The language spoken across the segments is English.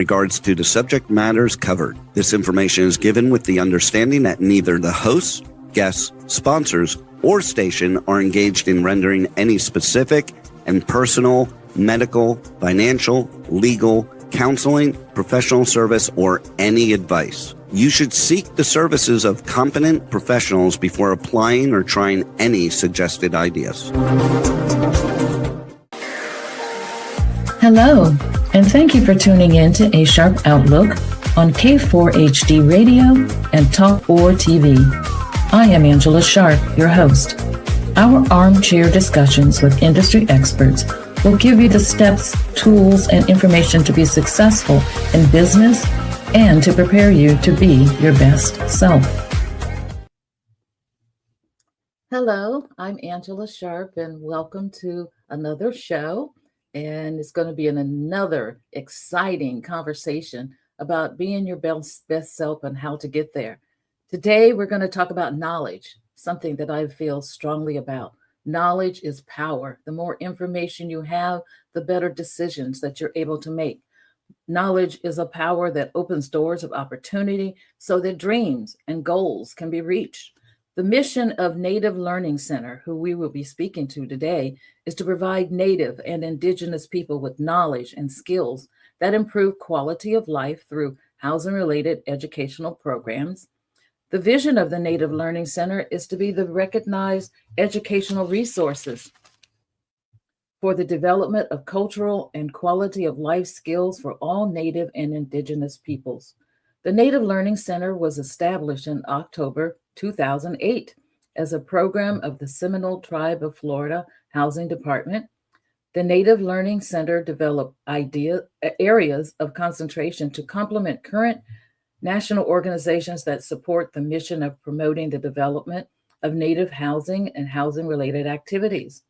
regards to the subject matters covered. This information is given with the understanding that neither the hosts, guests, sponsors, or station are engaged in rendering any specific and personal, medical, financial, legal, counseling, professional service, or any advice. You should seek the services of competent professionals before applying or trying any suggested ideas. Hello, and thank you for tuning in to A Sharp Outlook on K4HD Radio and Talk or TV. I am Angela Sharp, your host. Our armchair discussions with industry experts will give you the steps, tools, and information to be successful in business and to prepare you to be your best self. Hello, I'm Angela Sharp, and welcome to another show. And it's going to be another exciting conversation about being your best self and how to get there. Today, we're going to talk about knowledge, something that I feel strongly about. Knowledge is power. The more information you have, the better decisions that you're able to make. Knowledge is a power that opens doors of opportunity so that dreams and goals can be reached. The mission of Native Learning Center, who we will be speaking to today, is to provide Native and Indigenous people with knowledge and skills that improve quality of life through housing-related educational programs. The vision of the Native Learning Center is to be the recognized educational resources for the development of cultural and quality of life skills for all Native and Indigenous peoples. The Native Learning Center was established in October 2008 as a program of the Seminole Tribe of Florida Housing Department. The Native Learning Center developed areas of concentration to complement current national organizations that support the mission of promoting the development of Native housing and housing-related activities.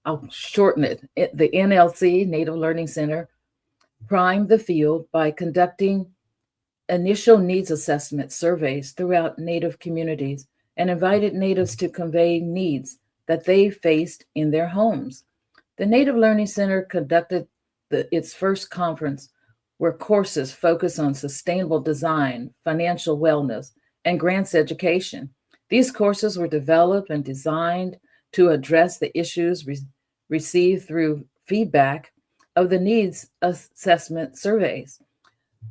I'll shorten it. The NLC, Native Learning Center, primed the field by conducting initial needs assessment surveys throughout Native communities and invited Natives to convey needs that they faced in their homes. The Native Learning Center conducted its first conference where courses focus on sustainable design, financial wellness, and grants education. These courses were developed and designed to address the issues received through feedback of the needs assessment surveys.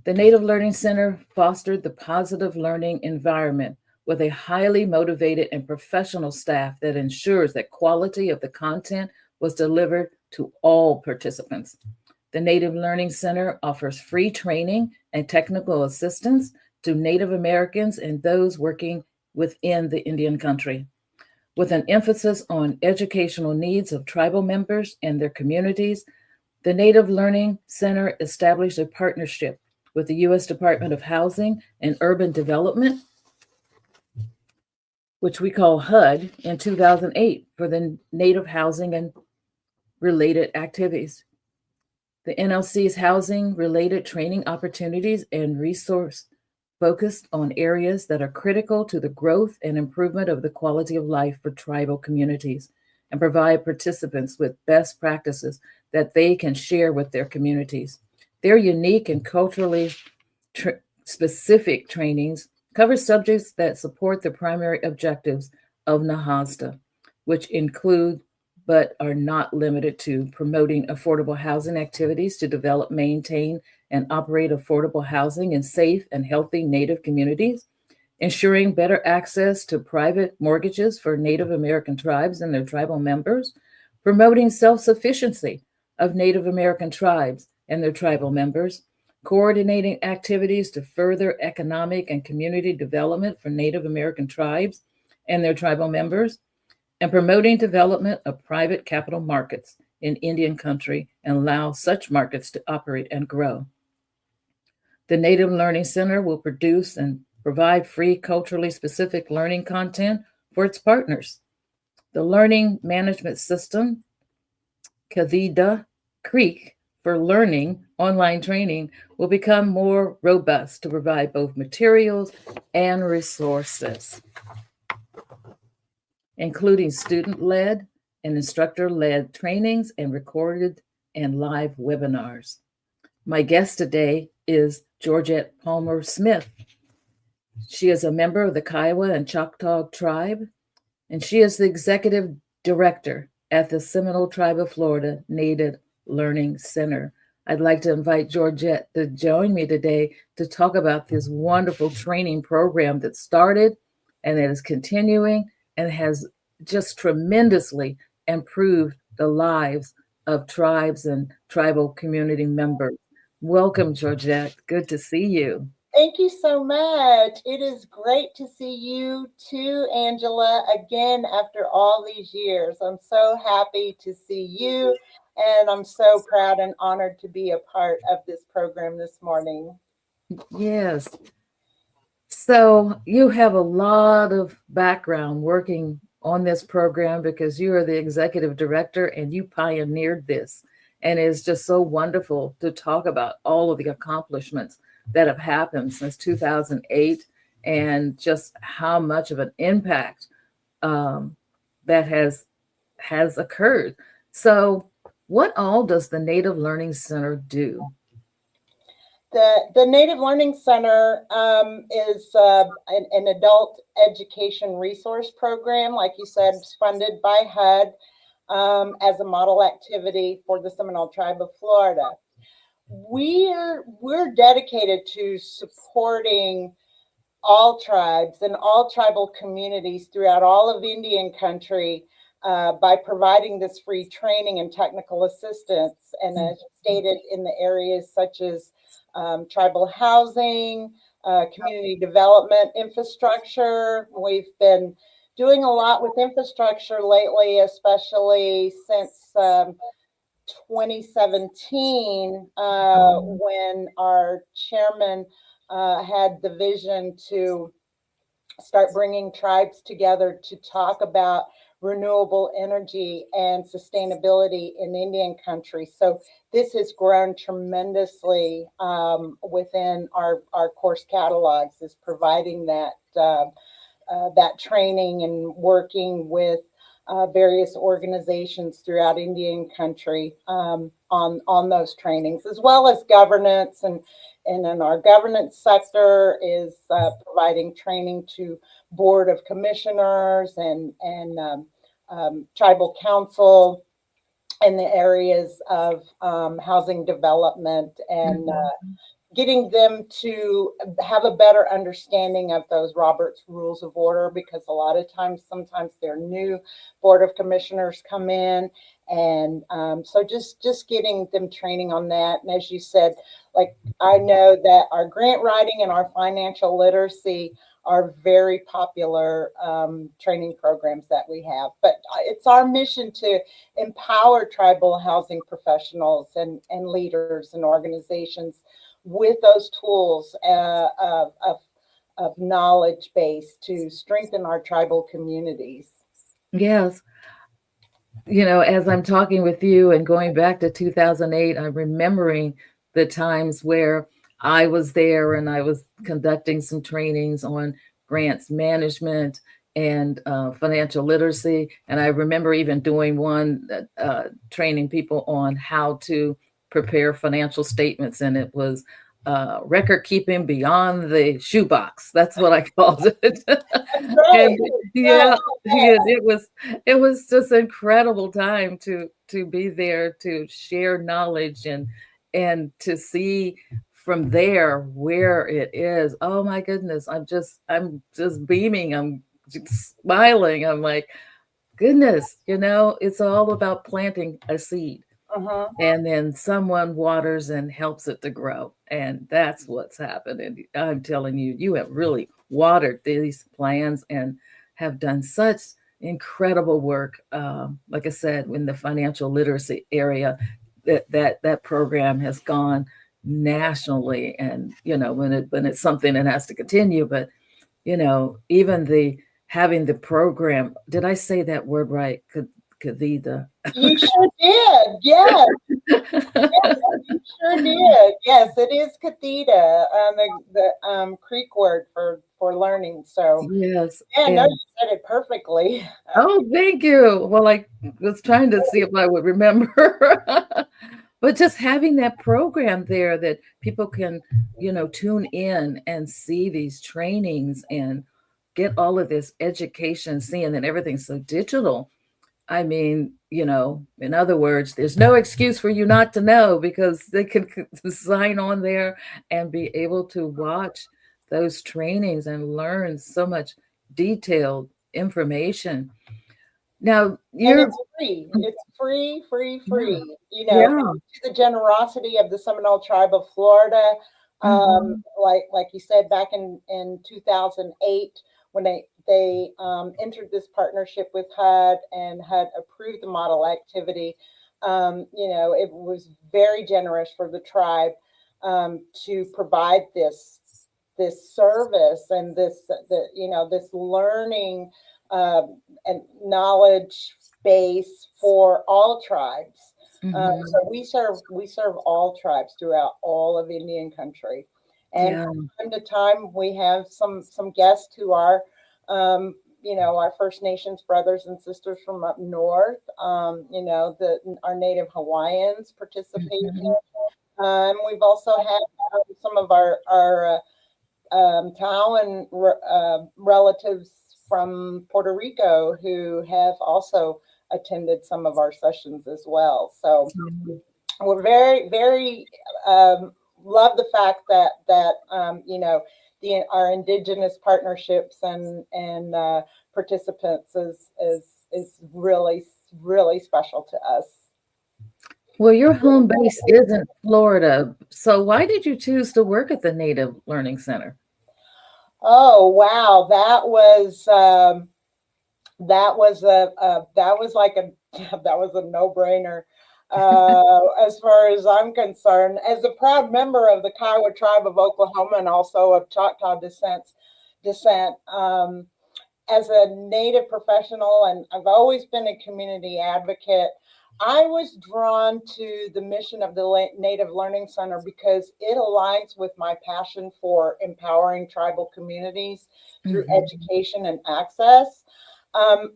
The Native Learning Center fostered the positive learning environment with a highly motivated and professional staff that ensures that quality of the content was delivered to all participants. The Native Learning Center offers free training and technical assistance to Native Americans and those working within the Indian country, with an emphasis on educational needs of tribal members and their communities. The Native Learning Center established a partnership with the U.S. Department of Housing and Urban Development, which we call HUD, in 2008 for the Native housing and related activities. The NLC's housing-related training opportunities and resource focused on areas that are critical to the growth and improvement of the quality of life for tribal communities and provide participants with best practices that they can share with their communities. Their unique and culturally specific trainings cover subjects that support the primary objectives of NAHASDA, which include but are not limited to promoting affordable housing activities to develop, maintain, and operate affordable housing in safe and healthy Native communities, ensuring better access to private mortgages for Native American tribes and their tribal members, promoting self-sufficiency of Native American tribes and their tribal members, coordinating activities to further economic and community development for Native American tribes and their tribal members, and promoting development of private capital markets in Indian country and allow such markets to operate and grow. The Native Learning Center will produce and provide free culturally specific learning content for its partners. The learning management system, Kavida Creek, for learning online training will become more robust to provide both materials and resources, including student-led and instructor-led trainings and recorded and live webinars. My guest today is Georgette Palmer Smith. She is a member of the Kiowa and Choctaw tribe, and she is the executive director at the Seminole Tribe of Florida Native Learning Center. I'd like to invite Georgette to join me today to talk about this wonderful training program that started and that is continuing and has just tremendously improved the lives of tribes and tribal community members. Welcome, Georgette. Good to see you. Thank you so much. It is great to see you too, Angela, again after all these years. I'm so happy to see you, and I'm so proud and honored to be a part of this program this morning. Yes. So you have a lot of background working on this program because you are the executive director and you pioneered this. And it's just so wonderful to talk about all of the accomplishments that have happened since 2008 and just how much of an impact um, that has occurred. So, what all does the Native Learning Center do? The Native Learning Center is an adult education resource program, like you said, funded by HUD as a model activity for the Seminole Tribe of Florida. We're dedicated to supporting all tribes and all tribal communities throughout all of Indian country by providing this free training and technical assistance, and as stated in the areas such as tribal housing, community development, infrastructure. We've been doing a lot with infrastructure lately, especially since 2017, when our chairman had the vision to start bringing tribes together to talk about renewable energy and sustainability in Indian country. So this has grown tremendously within our course catalogs, is providing that training and working with various organizations throughout Indian country on those trainings, as well as governance. And in our governance sector is providing training to Board of Commissioners and Tribal Council in the areas of housing development and getting them to have a better understanding of those Robert's Rules of Order, because a lot of times, sometimes their new Board of Commissioners come in. And so just getting them training on that. And as you said, like, I know that our grant writing and our financial literacy are very popular training programs that we have. But it's our mission to empower tribal housing professionals and leaders and organizations with those tools of knowledge base to strengthen our tribal communities. Yes. You know, as I'm talking with you and going back to 2008, I'm remembering the times where I was there and I was conducting some trainings on grants management and financial literacy. And I remember even doing one training people on how to prepare financial statements, and it was record keeping beyond the shoebox. That's what I called it. Right. And yeah, yeah, it was just incredible time to be there to share knowledge and to see from there where it is. Oh my goodness, I'm just beaming. I'm just smiling. I'm like, goodness, you know, it's all about planting a seed. Uh-huh. And then someone waters and helps it to grow. And that's what's happened. And I'm telling you, you have really watered these plants and have done such incredible work. Like I said, in the financial literacy area, that program has gone nationally. And you know, when it's something that has to continue, but you know, even the having the program. Did I say that word right? Kadida. You sure did. Yes. Yes, you sure did. Yes, it is Kathita, the Creek word for learning. So Yes. yeah, no, And you said it perfectly. oh, thank you. Well, I was trying to see if I would remember. But just having that program there that people can, tune in and see these trainings and get all of this education, seeing that everything's so digital. I mean, in other words, there's no excuse for you not to know, because they could sign on there and be able to watch those trainings and learn so much detailed information. Now, And you're, it's free. It's free, free, yeah, free. yeah. Thanks to the generosity of the Seminole Tribe of Florida. Mhm. Like you said, back in 2008, when they entered this partnership with HUD, and HUD approved the model activity. It was very generous for the tribe to provide this service, and this learning and knowledge base for all tribes. Mhm. So we serve all tribes throughout all of Indian country, and Yeah. from time to time we have some guests who are our First Nations brothers and sisters from up north. Our Native Hawaiians participate. Mhm. We've also had some of our Taiwan relatives from Puerto Rico who have also attended some of our sessions as well. So Mhm. we're very, very love the fact that our indigenous partnerships and participants is really, really special to us. Well, your home base isn't Florida. So why did you choose to work at the Native Learning Center? Oh wow, that was like a that was a no-brainer as far as I'm concerned. As a proud member of the Kiowa tribe of Oklahoma, and also of Choctaw descent, as a Native professional, and I've always been a community advocate. I was drawn to the mission of the Native Learning Center because it aligns with my passion for empowering tribal communities through Mhm. education and access.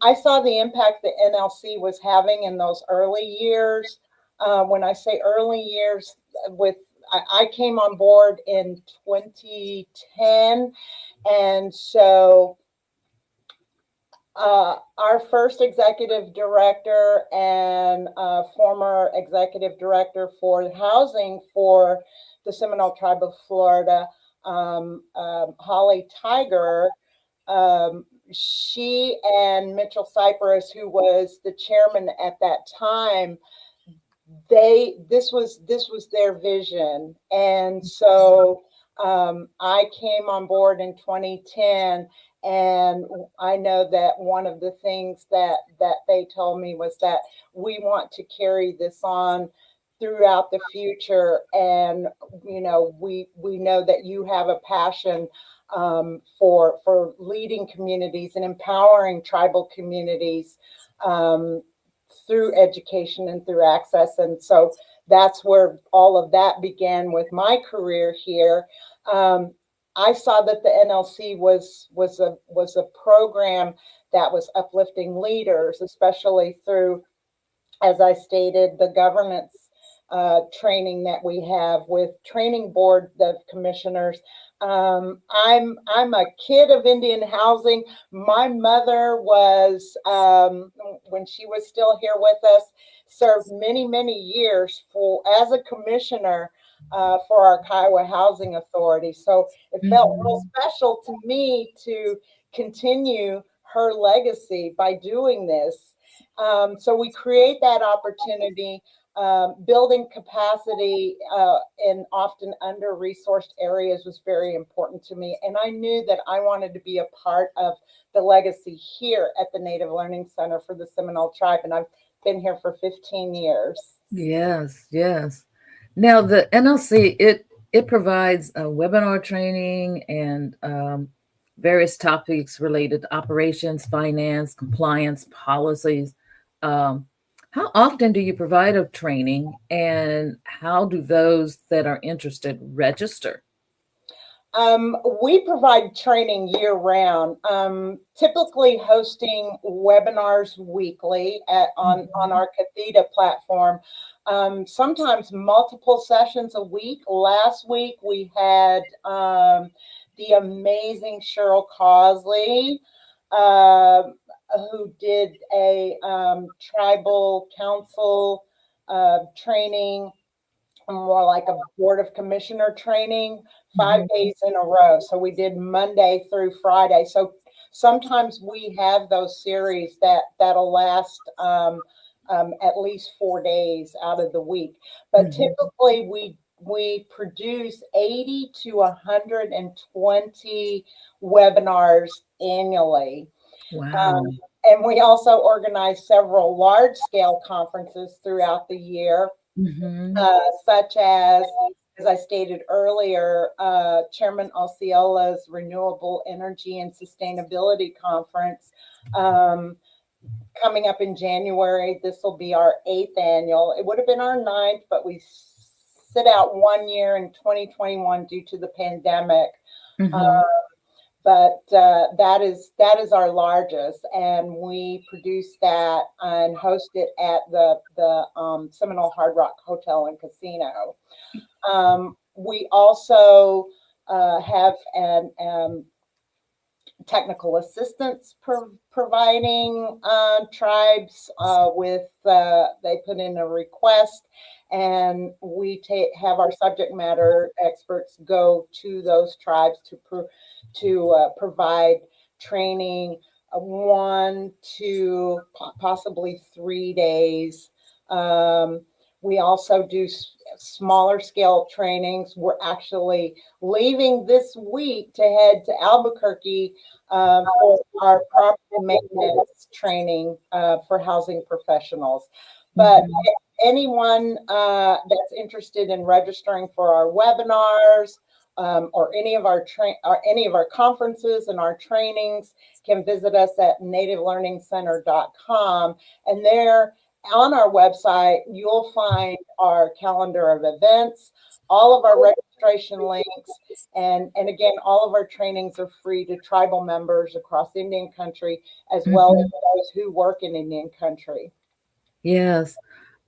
I saw the impact the NLC was having in those early years. When I say early years, I came on board in 2010, and so our first executive director and former executive director for housing for the Seminole Tribe of Florida, Holly Tiger, she and Mitchell Cypress, who was the chairman at that time, this was their vision, and so I came on board in 2010, and I know that one of the things that they told me was that we want to carry this on throughout the future, and we know that you have a passion for leading communities and empowering tribal communities through education and through access. And so that's where all of that began with my career here. Um, I saw that the NLC was a program that was uplifting leaders, especially through, as I stated, the governance training that we have with training board of commissioners. I'm a kid of Indian housing. My mother was, when she was still here with us, served many years for as a commissioner for our Kiowa Housing Authority. So it felt real Mhm. special to me to continue her legacy by doing this. So we create that opportunity. Building capacity in often under-resourced areas was very important to me. And I knew that I wanted to be a part of the legacy here at the Native Learning Center for the Seminole Tribe. And I've been here for 15 years. Yes, yes. Now the NLC, it provides webinar training and various topics related to operations, finance, compliance, policies. Um, how often do you provide a training, and how do those that are interested register? We provide training year round, typically hosting webinars weekly on Mhm. our Catheta platform. sometimes multiple sessions a week. Last week we had the amazing Cheryl Causey, who did a tribal council training, more like a board of commissioner training, 5 days in a row. So we did Monday through Friday. So sometimes we have those series that'll last at least 4 days out of the week. But typically we produce 80 to 120 webinars annually. Wow. And we also organize several large-scale conferences throughout the year, such as I stated earlier, Chairman Osceola's Renewable Energy and Sustainability Conference, coming up in January. This will be our 8th annual. It would have been our 9th, but we sit out 1 year in 2021 due to the pandemic. But that is our largest, and we produce that and host it at the Seminole Hard Rock Hotel and Casino. We also have an technical assistance providing tribes with they put in a request, and we have our subject matter experts go to those tribes to provide training, 1 to possibly 3 days. We also do smaller scale trainings. We're actually leaving this week to head to Albuquerque for our property maintenance training for housing professionals. But anyone that's interested in registering for our webinars or any of our conferences and our trainings can visit us at nativelearningcenter.com, and there on our website you'll find our calendar of events, all of our registration links, and again, all of our trainings are free to tribal members across Indian country, as well as those who work in Indian country. Yes.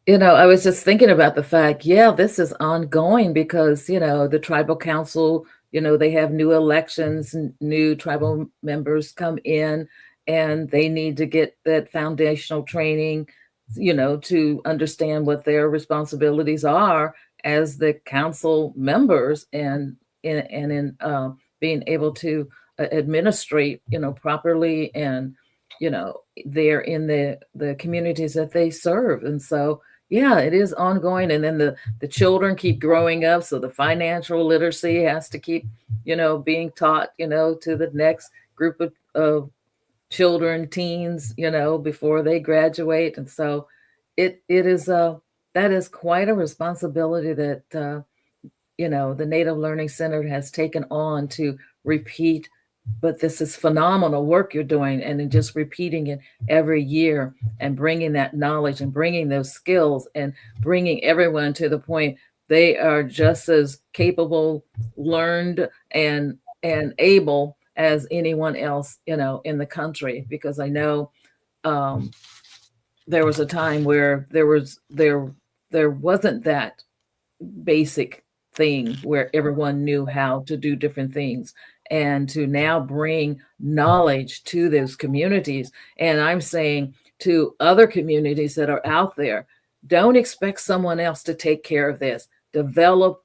I was just thinking about the fact, this is ongoing because, the tribal council, they have new elections, new tribal members come in, and they need to get that foundational training, to understand what their responsibilities are as the council members, and in being able to administrate, properly, and they're in the communities that they serve. And so it is ongoing. And then the children keep growing up, so the financial literacy has to keep being taught to the next group of children, teens, before they graduate. And so it is that is quite a responsibility that the Native Learning Center has taken on to repeat. But this is phenomenal work you're doing, and then just repeating it every year and bringing that knowledge and bringing those skills and bringing everyone to the point they are just as capable, learned, and able as anyone else, in the country. Because I know there was a time where there wasn't that basic thing where everyone knew how to do different things, and to now bring knowledge to those communities. And I'm saying to other communities that are out there, don't expect someone else to take care of this. Develop,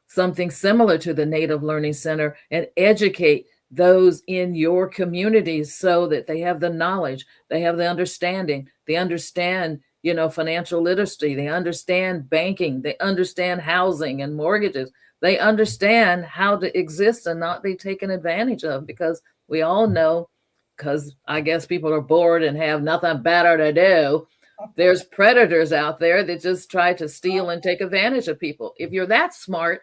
something similar to the Native Learning Center and educate those in your communities so that they have the knowledge, they have the understanding, they understand financial literacy, they understand banking, they understand housing and mortgages, they understand how to exist and not be taken advantage of. Because we all know, because I guess people are bored and have nothing better to do, there's predators out there that just try to steal and take advantage of people. If you're that smart,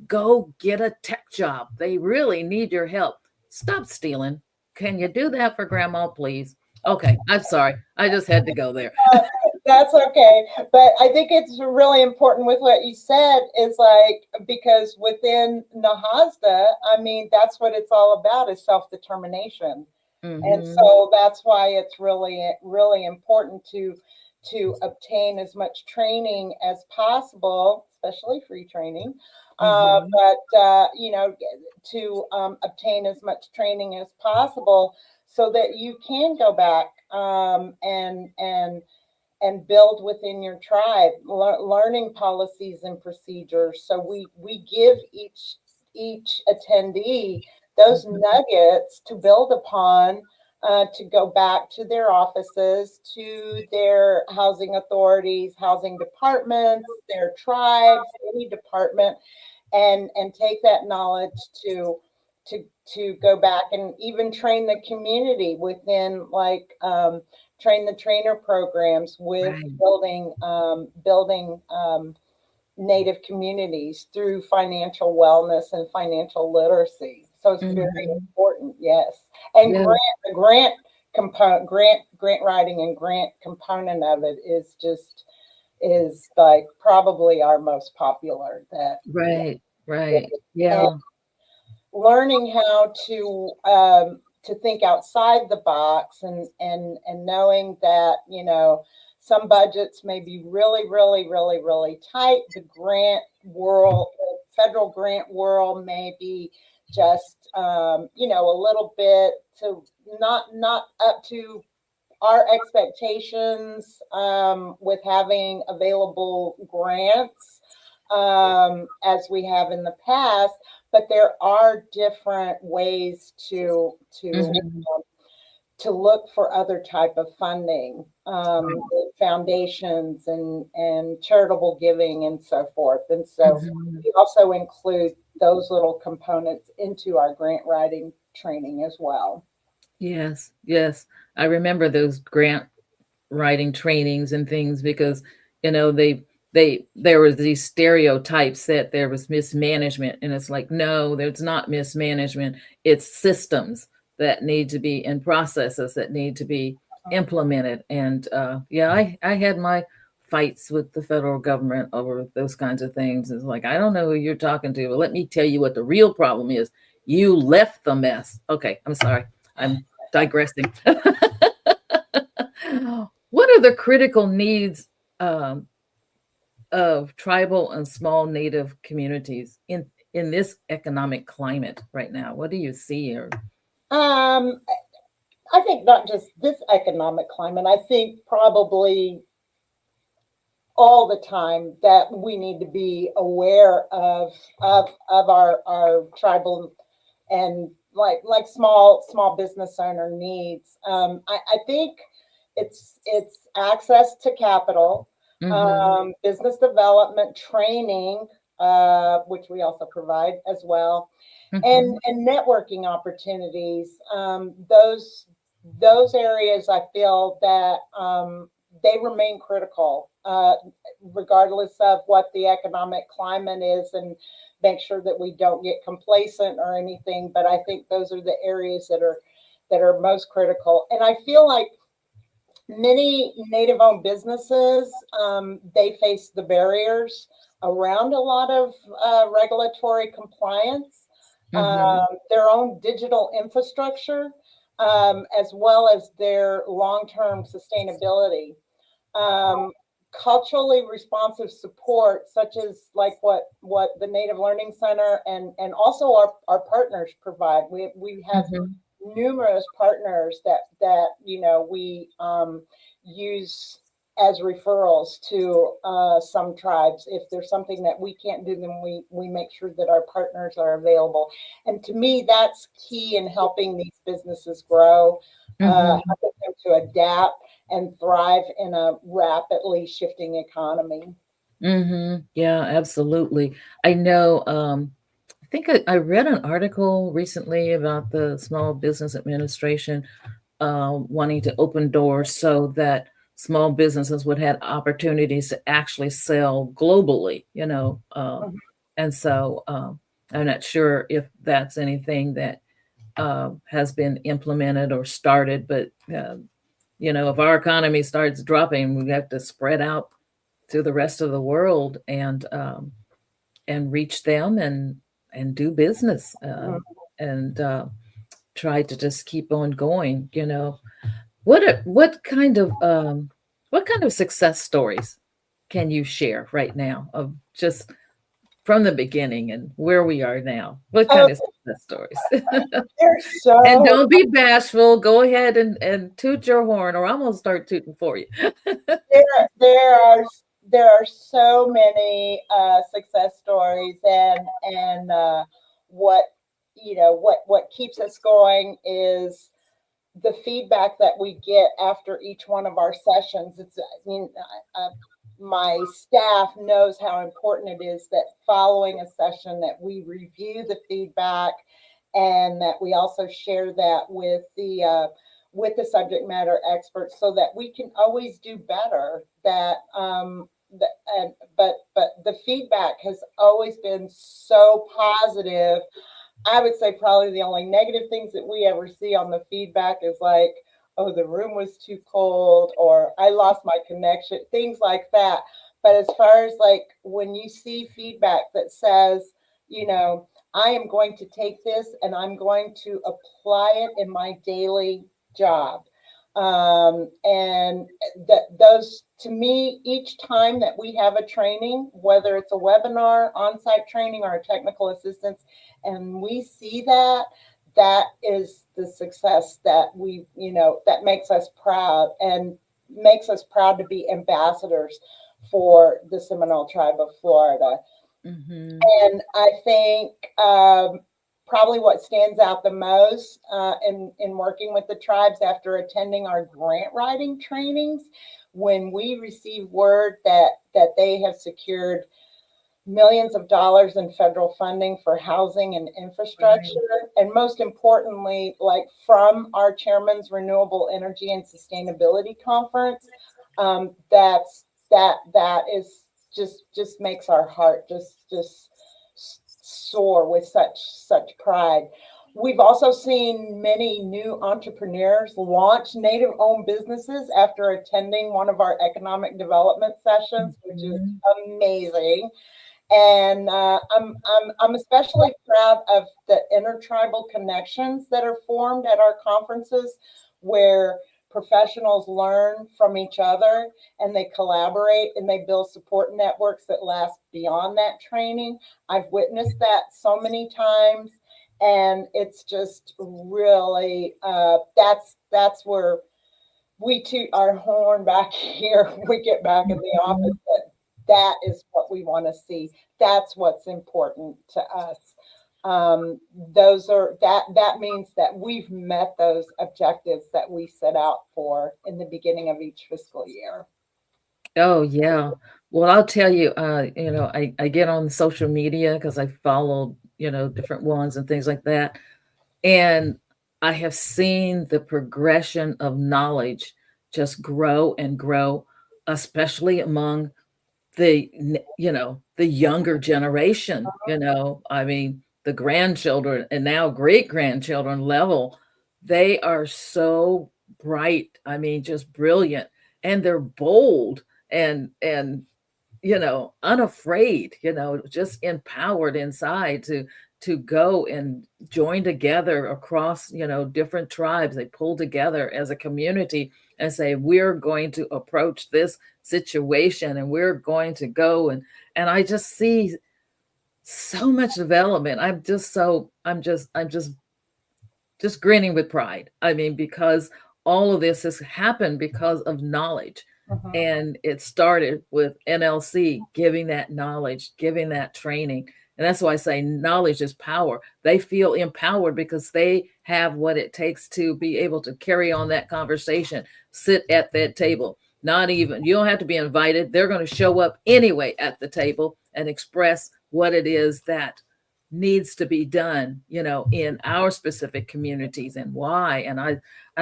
go get a tech job. They really need your help. Stop stealing. Can you do that for Grandma, please? Okay, I'm sorry. I just had to go there. That's okay. But I think it's really important with what you said, is because within Nahasda, that's what it's all about, is self-determination. And so that's why it's really, really important to to obtain as much training as possible, especially free training, Mhm. but to obtain as much training as possible so that you can go back and build within your tribe, learning policies and procedures. So we give each attendee those Mhm. nuggets to build upon, to go back to their offices, to their housing authorities, housing departments, their tribes, any department, and take that knowledge to to go back and even train the community within, like, train the trainer programs with Right. building Native communities through financial wellness and financial literacy. So it's very Mhm. important, yes. And Yeah. grant component, grant writing and grant component of it is like probably our most popular. That Right. yeah. Right. And Yeah. learning how to think outside the box, and knowing that, some budgets may be really, really, really, really tight. The grant world, the federal grant world, may be just a little bit to not up to our expectations, with having available grants, as we have in the past. But there are different ways Mhm. to look for other type of funding, foundations and charitable giving and so forth. And so Mhm. we also include those little components into our grant writing training as well. Yes. Yes. I remember those grant writing trainings and things because they there was these stereotypes that there was mismanagement, and it's like, no, there's not mismanagement. It's systems that need to be, and processes that need to be implemented. And yeah, I had my fights with the federal government over those kinds of things. It's like, I don't know who you're talking to, but let me tell you what the real problem is. You left the mess. Okay, I'm sorry, I'm digressing. What are the critical needs um, of tribal and small Native communities in this economic climate right now? What do you see? Or Um, I think not just this economic climate. I think probably all the time that we need to be aware of our tribal and like small business owner needs. I think it's access to capital, Mhm, business development training, which we also provide as well, mhm, and networking opportunities. Those areas, I feel that they remain critical, regardless of what the economic climate is, and make sure that we don't get complacent or anything. But I think those are the areas that are most critical. And I feel like many Native-owned businesses, they face the barriers around a lot of regulatory compliance, mhm, their own digital infrastructure, as well as their long-term sustainability. Um, Culturally responsive support, such as like what the Native Learning Center and also our partners provide. We have mhm. numerous partners that we use as referrals to some tribes. If there's something that we can't do, then we make sure that our partners are available. And to me, that's key in helping these businesses grow, Mhm. helping them to adapt and thrive in a rapidly shifting economy. Mhm. Yeah, absolutely. I know, I think I read an article recently about the Small Business Administration wanting to open doors so that small businesses would have opportunities to actually sell globally, Mhm. and so I'm not sure if that's anything that has been implemented or started, but if our economy starts dropping, we have to spread out to the rest of the world and reach them and do business and try to just keep on going. What kind of What kind of success stories can you share right now of just from the beginning and where we are now? What Oh, kind of success stories? there's And so don't be bashful. Go ahead and toot your horn, or I'm gonna start tooting for you. there there are so many success stories, and what what keeps us going is the feedback that we get after each one of our sessions. It's, I mean, my staff knows how important it is that following a session that we review the feedback and that we also share that with the subject matter experts so that we can always do better. But the feedback has always been so positive. I would say probably the only negative things that we ever see on the feedback is like, oh, the room was too cold, or I lost my connection, things like that. But as far as like when you see feedback that says, I am going to take this and I'm going to apply it in my daily job. And those, to me, each time that we have a training, whether it's a webinar, on-site training, or a technical assistance, and we see that, that is the success that that makes us proud and makes us proud to be ambassadors for the Seminole Tribe of Florida. Mm-hmm. And I think probably what stands out the most in working with the tribes after attending our grant writing trainings, when we receive word that they have secured millions of dollars in federal funding for housing and infrastructure. Right. And most importantly, like from our chairman's Renewable Energy and Sustainability Conference, that is just makes our heart just soar with such pride. We've also seen many new entrepreneurs launch Native-owned businesses after attending one of our economic development sessions, which is amazing. And I'm especially proud of the intertribal connections that are formed at our conferences, where professionals learn from each other and they collaborate and they build support networks that last beyond that training. I've witnessed that so many times, and it's just really that's where we toot our horn back here when we get back in the office. That is what we want to see. That's what's important to us. That means that we've met those objectives that we set out for in the beginning of each fiscal year. Oh yeah. Well, I'll tell you, I get on social media because I follow, different ones and things like that. And I have seen the progression of knowledge just grow and grow, especially among the younger generation. I mean, the grandchildren and now great grandchildren level, they are so bright. I mean, just brilliant, and they're bold and unafraid, just empowered inside to go and join together across, different tribes. They pull together as a community and say, we're going to approach this situation and we're going to go. And I just see so much development. I'm just grinning with pride. I mean, because all of this has happened because of knowledge. And it started with NLC giving that knowledge, giving that training. And that's why I say knowledge is power. They feel empowered because they have what it takes to be able to carry on that conversation, sit at that table. You don't have to be invited. They're going to show up anyway at the table and express what it is that needs to be done, in our specific communities and why. And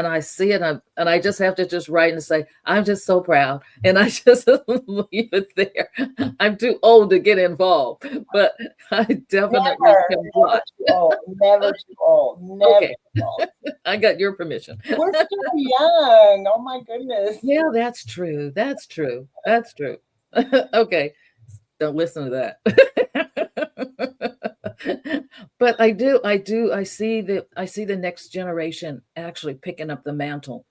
I see it, and I just have to just write and say, I'm just so proud. And I just leave it there. I'm too old to get involved, but I definitely can watch. Never too old. Never Okay. too old. I got your permission. We're still young. Oh my goodness. Yeah, that's true. That's true. That's true. Okay. Don't listen to that. But I see the next generation actually picking up the mantle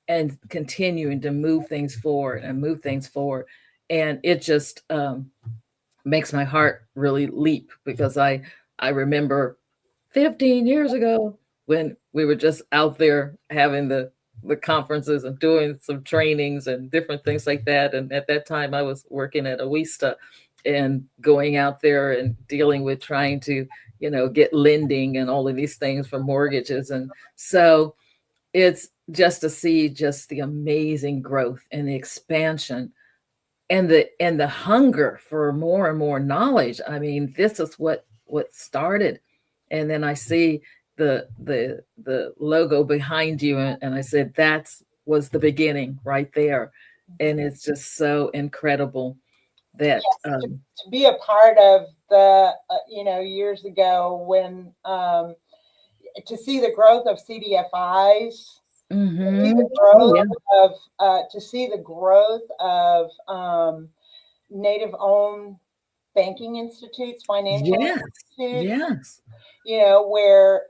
and continuing to move things forward and move things forward. And it just makes my heart really leap, because I remember 15 years ago when we were just out there having the conferences and doing some trainings and different things like that. And at that time I was working at Awista and going out there and dealing with trying to, get lending and all of these things for mortgages. And so it's just to see just the amazing growth and the expansion and the hunger for more and more knowledge. I mean, this is what started. And then I see the logo behind you, and I said that's was the beginning right there. And it's just so incredible that Yes, to be a part of the years ago when to see the growth of CDFIs, see the Oh, yeah. growth of to see the growth of native owned banking institutes, financial Yes, institutes, yes. where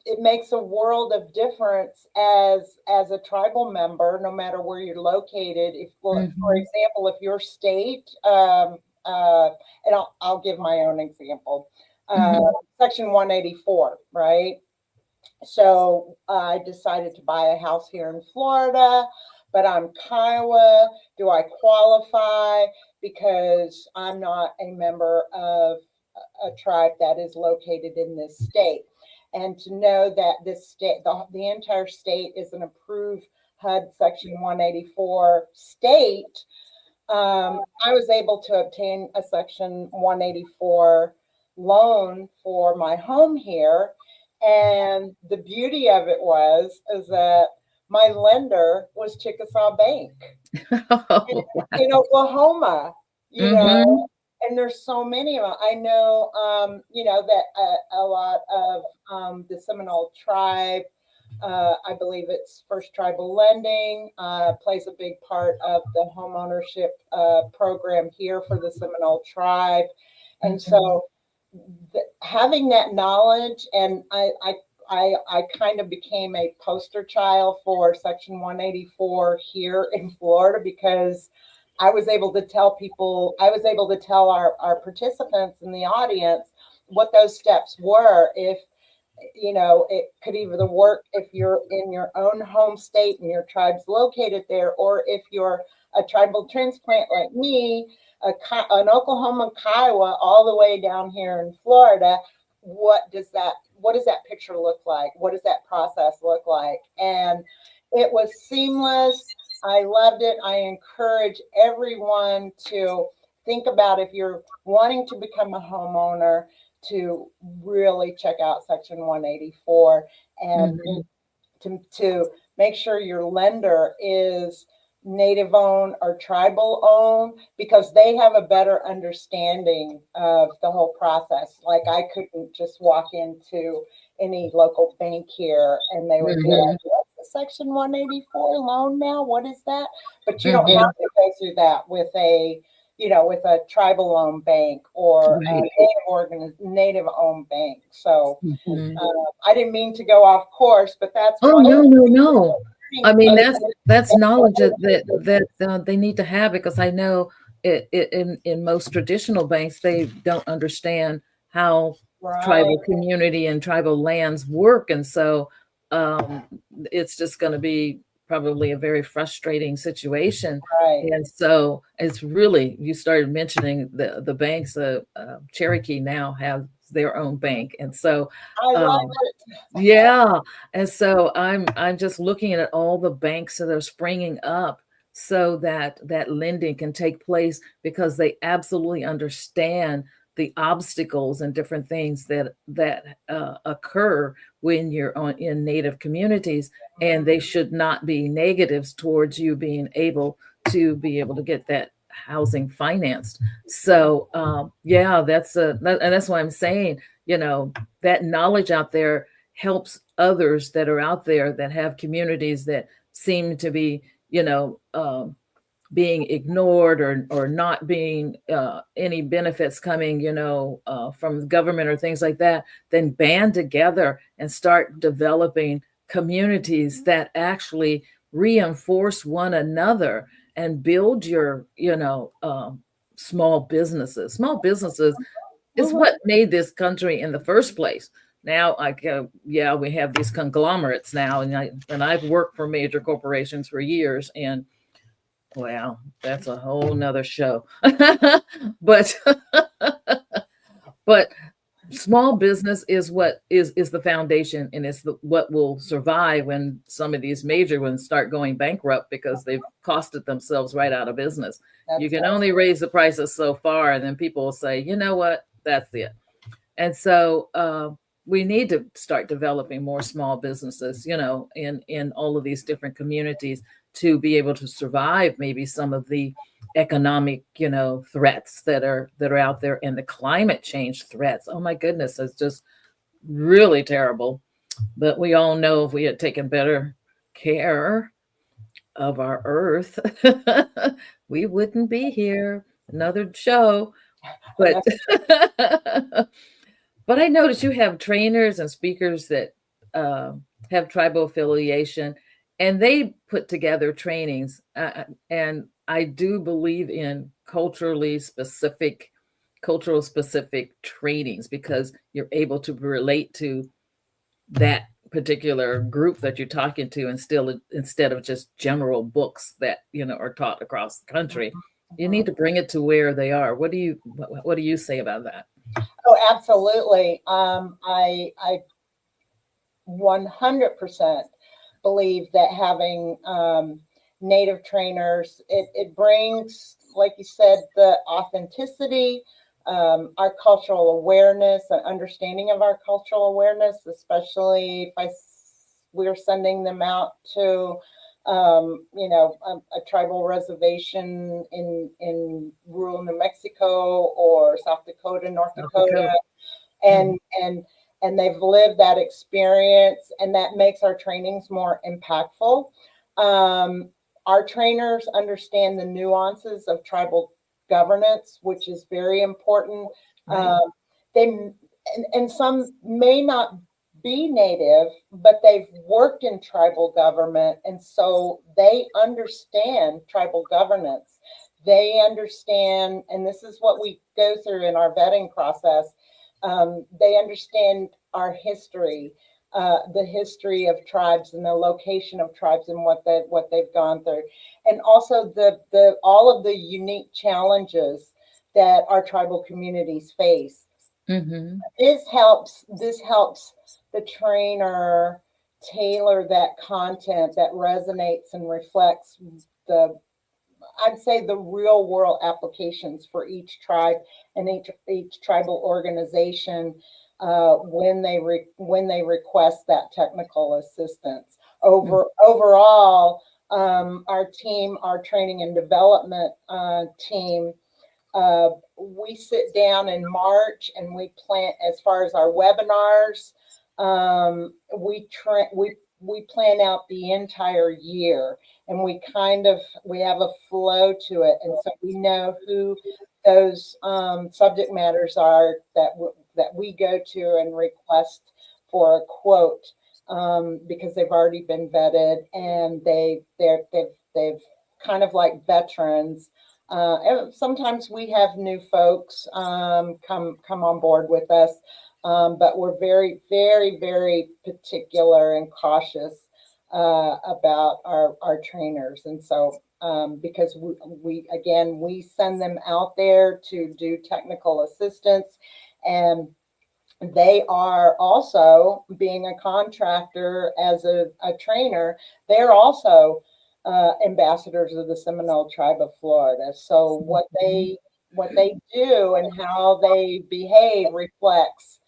it makes a world of difference as a tribal member, no matter where you're located. If, well, for Mhm. example, if your state, and I'll give my own example, Mhm. Section 184, right? So I decided to buy a house here in Florida, but I'm Kiowa. Do I qualify? Because I'm not a member of a tribe that is located in this state. And to know that this state, the entire state is an approved HUD Section 184 state, I was able to obtain a Section 184 loan for my home here. And the beauty of it is that my lender was Chickasaw Bank Oh, in wow. Oklahoma, you know, Mhm. and there's so many of them. I know, that a lot of the Seminole tribe, I believe it's First Tribal Lending, plays a big part of the home ownership program here for the Seminole tribe. And Mhm. so having that knowledge, and I kind of became a poster child for Section 184 here in Florida, because I was able to tell people, I was able to tell our participants in the audience what those steps were. If it could either work if you're in your own home state and your tribe's located there, or if you're a tribal transplant like me, an Oklahoma Kiowa, all the way down here in Florida. What does that picture look like? What does that process look like? And it was seamless. I loved it. I encourage everyone to think about, if you're wanting to become a homeowner, to really check out Section 184, and Mhm. to make sure your lender is native owned or tribal owned, because they have a better understanding of the whole process. Like, I couldn't just walk into any local bank here and they would be Mhm. like, "What's the Section 184 loan now? What is that?" But you don't have Mhm. to go through that with a tribal owned bank or a Right. native owned bank. So Mhm. I didn't mean to go off course, but that's Oh, one of no, the no, things no. that I I'm mean, learning that's knowledge that they need to have, because I know in most traditional banks they don't understand how right, tribal community and tribal lands work, and so um, it's just going to be probably a very frustrating situation. right. And so it's really, you started mentioning the banks. Cherokee now have their own bank, and so. I love Um, it. yeah, and so I'm just looking at all the banks that are springing up so that that lending can take place, because they absolutely understand the obstacles and different things that occur when you're on in Native communities, and they should not be negatives towards you being able to get that housing financed. So yeah, and that's why I'm saying, that knowledge out there helps others that are out there that have communities that seem to be, you know, being ignored, or not being any benefits coming, from the government or things like that. Then band together and start developing communities that actually reinforce one another and build your, small businesses. Small businesses is Mhm. what made this country in the first place. Now, yeah, we have these conglomerates now, and I've worked for major corporations for years, and well, that's a whole nother show. but but small business is what is the foundation, and it's what will survive when some of these major ones start going bankrupt because they've costed themselves right out of business. You That's can right. only raise the prices so far, and then people will say, you know what, that's it. And so we need to start developing more small businesses, in all of these different communities to be able to survive maybe some of the economic, threats that are out there, and the climate change threats. Oh my goodness, it's just really terrible. But we all know if we had taken better care of our earth, we wouldn't be here. Another show. But But I noticed you have trainers and speakers that have tribal affiliation, and they put together trainings. And I do believe in cultural specific trainings, because you're able to relate to that particular group that you're talking to, and still, instead of just general books that are taught across the country. You need to bring it to where they are. What do you say about that? Oh, absolutely. I 100% believe that having Native trainers, it brings, like you said, the authenticity, our cultural awareness, an understanding of our cultural awareness, especially if we're sending them out to, a tribal reservation in rural New Mexico or South Dakota, North South Dakota. Dakota, and they've lived that experience, and that makes our trainings more impactful. Our trainers understand the nuances of tribal governance, which is very important. Right. They and some may not be native, but they've worked in tribal government, and so they understand tribal governance. They understand, and this is what we go through in our vetting process. They understand our history, the history of tribes and the location of tribes and what they've gone through, and also the all of the unique challenges that our tribal communities face. Mm-hmm. This helps the trainer tailor that content that resonates and reflects the I'd say the real world applications for each tribe and each tribal organization when they request that technical assistance. Overall, our training and development team, we sit down in March and we plan as far as our webinars. We plan out the entire year, and we have a flow to it, and so we know who those subject matters are that we go to and request for a quote, because they've already been vetted, and they've kind of like veterans. And sometimes we have new folks come on board with us, but we're very, very, very particular and cautious about our trainers. And so, because we send them out there to do technical assistance, and they are also, being a contractor as a trainer, they're also ambassadors of the Seminole tribe of Florida. So what they do and how they behave reflects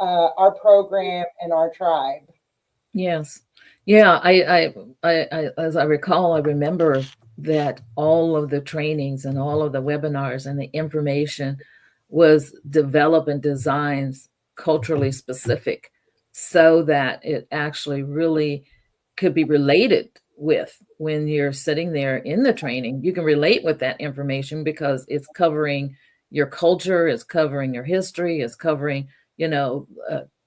our program and our tribe. Yes. Yeah, as I recall, I remember that all of the trainings and all of the webinars and the information was developed and designed culturally specific, so that it actually really could be related with when you're sitting there in the training. You can relate with that information because it's covering your culture, it's covering your history, it's covering,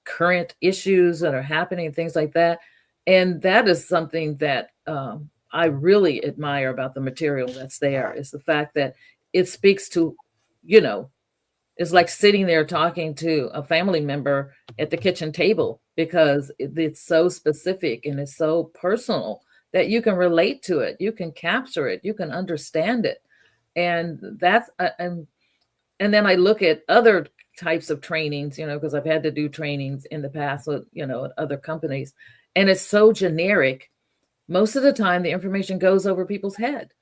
current issues that are happening, things like that. And that is something that I really admire about the material that's there, is the fact that it speaks to, you know, it's like sitting there talking to a family member at the kitchen table, because it's so specific and it's so personal that you can relate to it, you can capture it, you can understand it. And that's and then I look at other types of trainings, you know, because I've had to do trainings in the past with, you know, at other companies, and it's so generic. Most of the time, the information goes over people's head.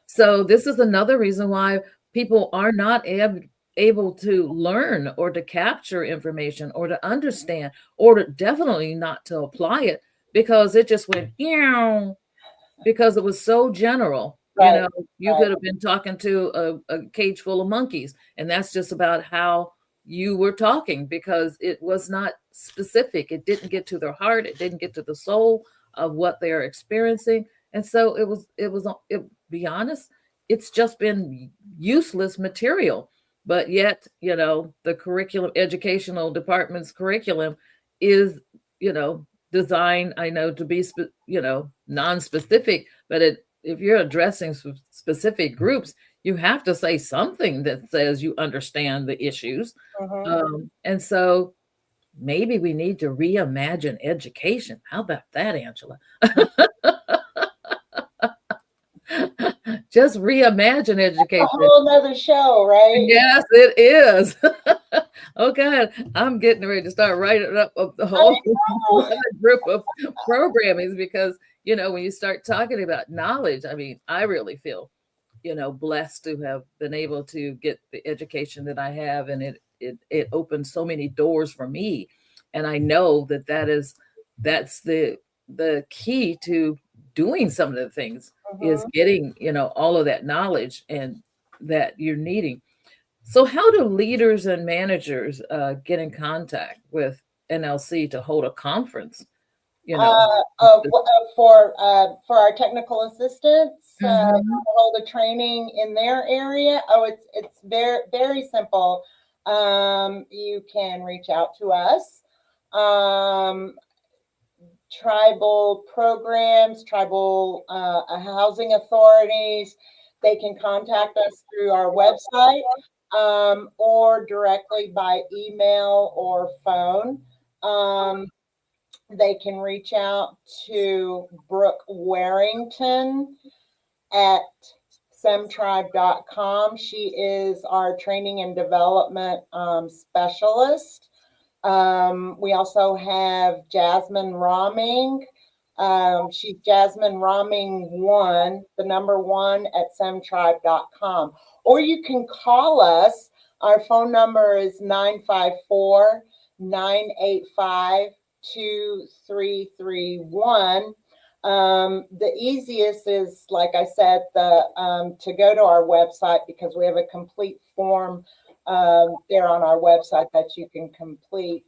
So this is another reason why people are not able to learn or to capture information or to understand, or to definitely not to apply it, because it just went, you because it was so general. You Right, know, you right. could have been talking to a cage full of monkeys, and that's just about how you were talking, because it was not specific. It didn't get to their heart. It didn't get to the soul of what they're experiencing. And so be honest, it's just been useless material. But yet, you know, the curriculum, educational department's curriculum is, you know, designed, I know, to be, you know, non-specific, but if you're addressing specific groups, you have to say something that says you understand the issues. Mhm. And so maybe we need to reimagine education. How about that, Angela? Just reimagine A education. whole nother show, right? Yes, it is. Oh God, I'm getting ready to start writing up the I whole know. group of programming, because you know, when you start talking about knowledge, I mean, I really feel, you know, blessed to have been able to get the education that I have, and it opened so many doors for me, and I know that that's the key to doing some of the things, is Mhm. getting, you know, all of that knowledge and that you're needing. So, how do leaders and managers get in contact with NLC to hold a conference? You know. For our technical assistants, Mhm. hold a training in their area. Oh, it's very simple. You can reach out to us. Um, Tribal programs, tribal housing authorities, they can contact us through our website, or directly by email or phone. Um, they can reach out to Brooke Warrington at semtribe.com. She is our training and development specialist. We also have Jasmine Roming. She's Jasmine Roming 1, the number 1 at semtribe.com. Or you can call us. Our phone number is 954-985-2331. The easiest is, like I said, to go to our website, because we have a complete form there on our website that you can complete.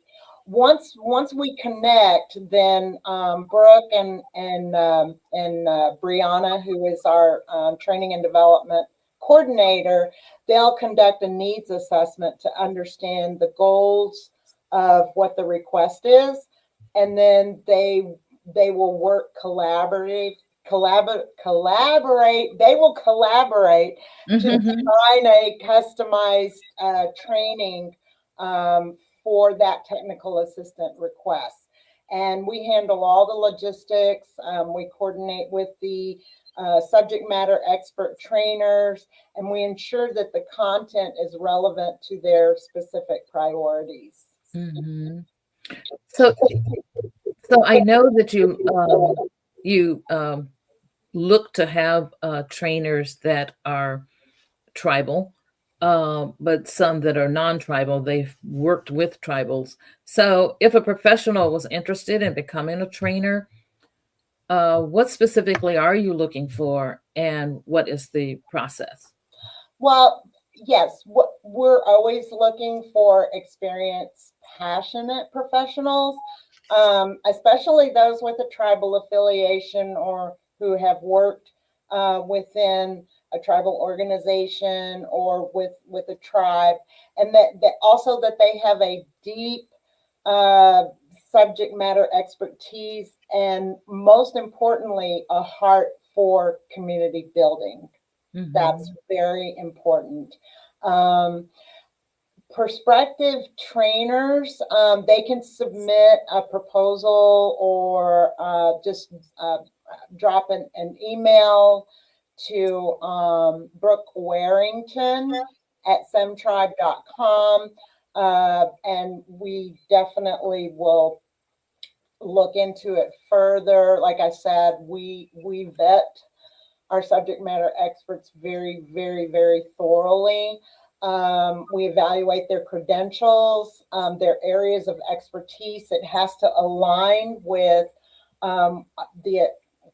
Once we connect, then Brooke and Brianna, who is our training and development coordinator, they'll conduct a needs assessment to understand the goals of what the request is, and then they will work collaborate. They will collaborate to Mhm. design a customized training for that technical assistant request. And we handle all the logistics. We coordinate with the subject matter expert trainers, and we ensure that the content is relevant to their specific priorities. Mhm. So, I know that you look to have trainers that are tribal, but some that are non-tribal. They've worked with tribals. So, if a professional was interested in becoming a trainer, what specifically are you looking for, and what is the process? Well, yes, we're always looking for experienced, passionate professionals, especially those with a tribal affiliation or who have worked within a tribal organization or with a tribe, and that also that they have a deep uh, subject matter expertise, and most importantly, a heart for community building. Mm-hmm. That's very important. Prospective trainers, they can submit a proposal or just drop an email to Brooke Warrington at semtribe.com, and we definitely will look into it further. Like I said, we vet our subject matter experts very, very, very thoroughly. We evaluate their credentials, their areas of expertise. It has to align with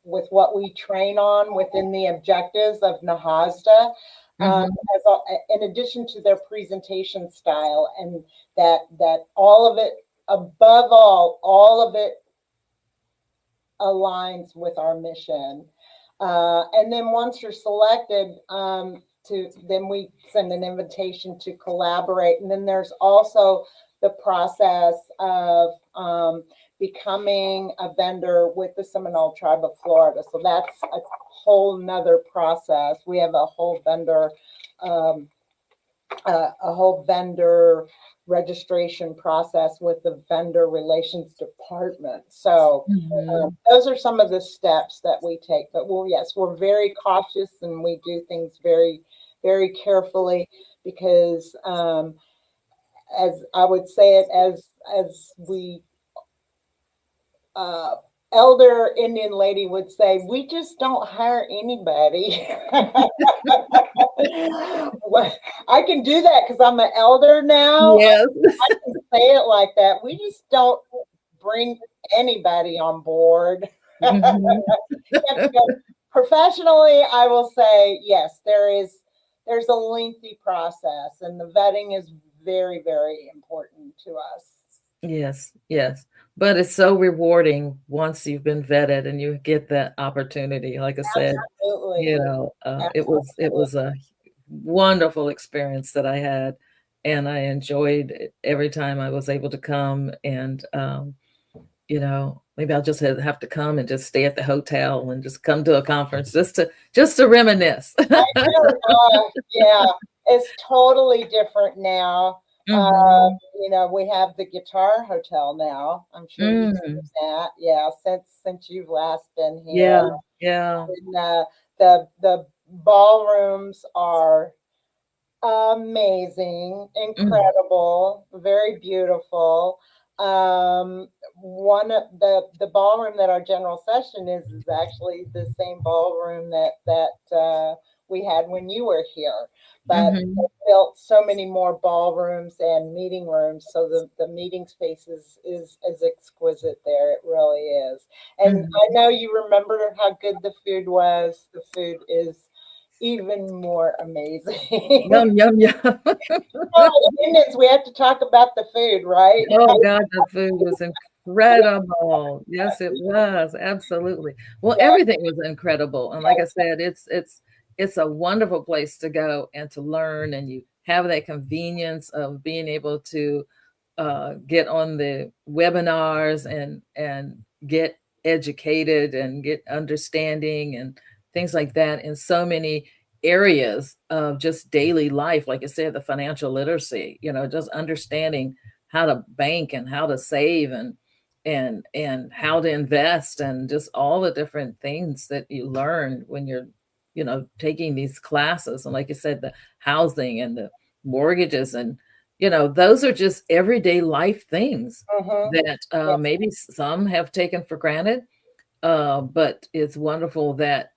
with what we train on within the objectives of NAHASDA. In addition to their presentation style, and that all of it, above all of it aligns with our mission. And then once you're selected, then we send an invitation to collaborate. And then there's also the process of becoming a vendor with the Seminole Tribe of Florida. So that's a whole nother process. We have a whole vendor registration process with the vendor relations department. So those are some of the steps that we take. But we're very cautious, and we do things very, very carefully, because as I would say it, as we elder Indian lady would say, we just don't hire anybody. Well, I can do that because I'm an elder now. Yes. I can say it like that. We just don't bring anybody on board. Professionally, I will say, yes, there's a lengthy process, and the vetting is very, very important to us. Yes, yes. But it's so rewarding once you've been vetted and you get that opportunity. Like I said, Absolutely. it was a wonderful experience that I had, and I enjoyed it every time I was able to come. And maybe I'll just have to come and just stay at the hotel and just come to a conference just to reminisce. Yeah, it's totally different now. We have the Guitar Hotel now. I'm sure you've seen that. Yeah, since you've last been here. Yeah. And, the ballrooms are amazing, incredible, very beautiful. One of the ballroom that our general session is actually the same ballroom that we had when you were here, but they built so many more ballrooms and meeting rooms, so the meeting space is exquisite there. It really is. And I know you remember how good the food was. The food is even more amazing. Yum, yum, yum. Indians, we have to talk about the food, right? Oh God, the food was incredible. Yes, it was. Absolutely. Well, everything was incredible. And like I said, it's a wonderful place to go and to learn, and you have that convenience of being able to get on the webinars and get educated and get understanding and things like that in so many areas of just daily life. Like I said, the financial literacy, just understanding how to bank and how to save and how to invest, and just all the different things that you learn when you're taking these classes. And like I said, the housing and the mortgages, and those are just everyday life things that maybe some have taken for granted, but it's wonderful that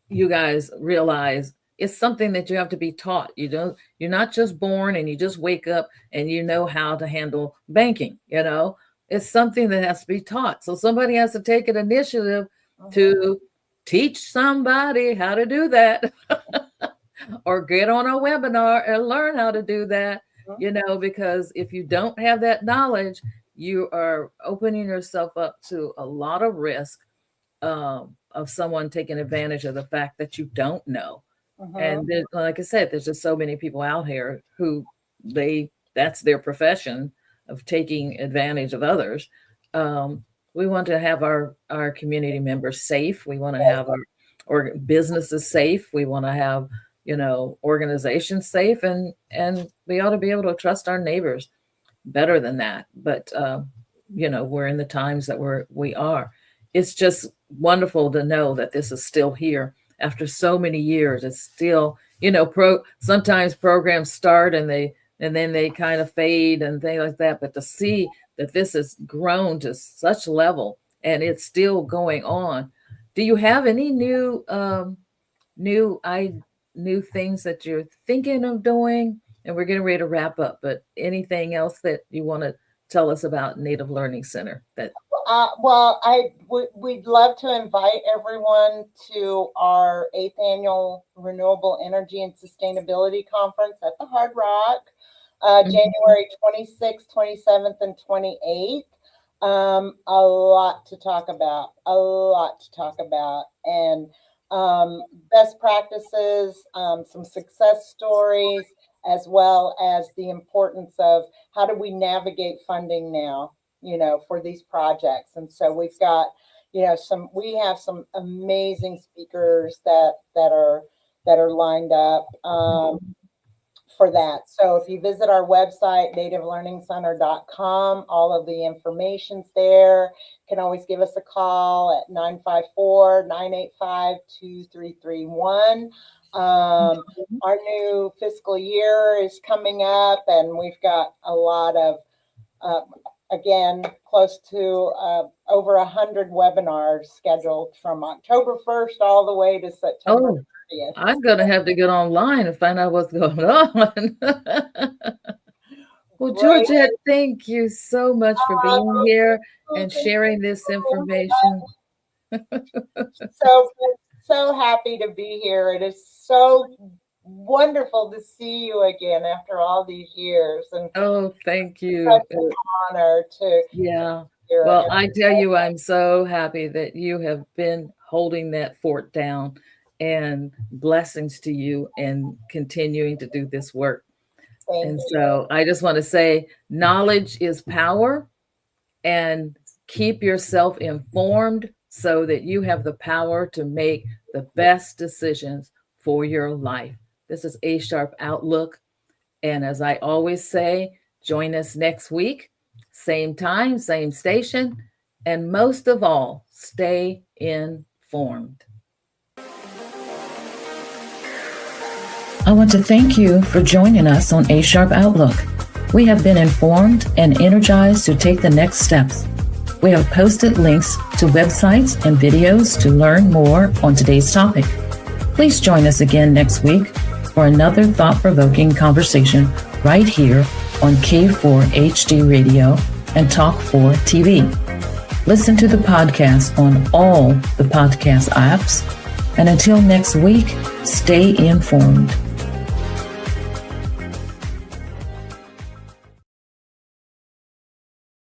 you guys realize it's something that you have to be taught. You're not just born and you just wake up and you know how to handle banking. It's something that has to be taught. So somebody has to take an initiative to teach somebody how to do that or get on a webinar and learn how to do that, because if you don't have that knowledge, you are opening yourself up to a lot of risk of someone taking advantage of the fact that you don't know. And like I said, there's just so many people out here who that's their profession, of taking advantage of others. we want to have our community members safe. We want to have our businesses safe. We want to have, organizations safe, and we ought to be able to trust our neighbors better than that. But we're in the times that we are. It's just wonderful to know that this is still here after so many years. It's still, sometimes programs start and then they kind of fade and things like that. But to see that this has grown to such level and it's still going on. Do you have any new things that you're thinking of doing? And we're getting ready to wrap up, but anything else that you want to tell us about Native Learning Center? We'd love to invite everyone to our 8th annual Renewable Energy and Sustainability Conference at the Hard Rock, January 26th, 27th, and 28th. A lot to talk about, and best practices, some success stories, as well as the importance of how do we navigate funding now, for these projects. And so we've got, we have some amazing speakers that are lined up for that. So if you visit our website, nativelearningcenter.com, all of the information's there. You can always give us a call at 954-985-2331. Our new fiscal year is coming up, and we've got a lot of, again, close to over 100 webinars scheduled from October 1st all the way to September 30th. I'm going to have to get online and find out what's going on. Well, Georgette, thank you so much for being here and sharing this information. So happy to be here. It is so wonderful to see you again after all these years. And thank you. Such an honor to. Yeah. Well, I tell you, I'm so happy that you have been holding that fort down, and blessings to you and continuing to do this work. Thank you. So I just want to say knowledge is power, and keep yourself informed so that you have the power to make the best decisions for your life. This is A Sharp Outlook. And as I always say, join us next week, same time, same station. And most of all, stay informed. I want to thank you for joining us on A Sharp Outlook. We have been informed and energized to take the next steps. We have posted links to websites and videos to learn more on today's topic. Please join us again next week for another thought-provoking conversation right here on K4 HD Radio and Talk 4 TV. Listen to the podcast on all the podcast apps. And until next week, stay informed.